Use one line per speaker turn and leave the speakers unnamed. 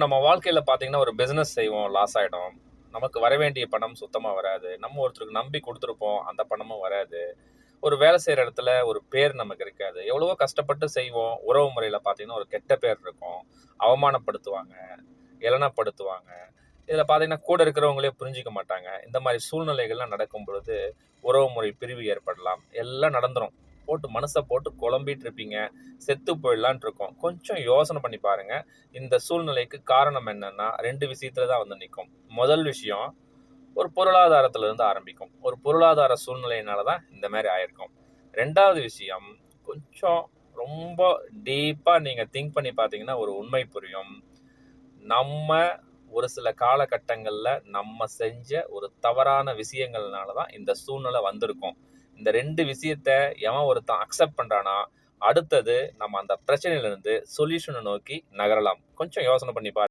நம்ம வாழ்க்கையில பார்த்தீங்கன்னா, ஒரு பிசினஸ் செய்வோம், லாஸ் ஆயிடும். நமக்கு வர வேண்டிய பணம் சுத்தமா வராது. நம்ம ஒருத்தருக்கு நம்பி குடுத்துருப்போம், அந்த பணமும் வராது. ஒரு வேலை செய்ற இடத்துல ஒரு பேர் நமக்கு இருக்காது. எவ்வளவோ கஷ்டப்பட்டு செய்வோம். உறவு முறையில பார்த்தீங்கன்னா, ஒரு கெட்ட பேர் இருக்கும். அவமானப்படுத்துவாங்க, ஏளனப்படுத்துவாங்க. இதில பார்த்தீங்கன்னா, கூட இருக்கிறவங்களே புரிஞ்சுக்க மாட்டாங்க. இந்த மாரி சூழ்நிலைகள்லாம் நடக்கும் பொழுது, உறவுமுறை பிரிவு ஏற்படலாம். எல்லாம் நடந்துரும். மனச போட்டு குழம்பிட்டு இருப்பீங்க. செத்து போயிடலான்ட்டு இருக்கும். கொஞ்சம் யோசனை பண்ணி பாருங்க. இந்த சூழ்நிலைக்கு காரணம் என்னன்னா, 2 விஷயத்துல தான் வந்து நிக்கும். முதல் விஷயம், ஒரு பொருளாதாரத்துல இருந்து ஆரம்பிக்கும். ஒரு பொருளாதார சூழ்நிலையினால தான் இந்த மாரி ஆயிருக்கும். 2வது விஷயம், கொஞ்சம் ரொம்ப டீப்பா நீங்க திங்க் பண்ணி பார்த்தீங்கன்னா, ஒரு உண்மை புரியும். நம்ம ஒரு சில காலகட்டங்கள்ல நம்ம செஞ்ச ஒரு தவறான விஷயங்கள்னால தான் இந்த சூழ்நிலை வந்திருக்கும். இந்த 2 விஷயத்த எவன் ஒருத்தன் அக்செப்ட் பண்றானோ, அடுத்தது நம்ம அந்த பிரச்சனையிலிருந்து சொல்யூஷன நோக்கி நகரலாம். கொஞ்சம் யோசனை பண்ணி பாருங்க.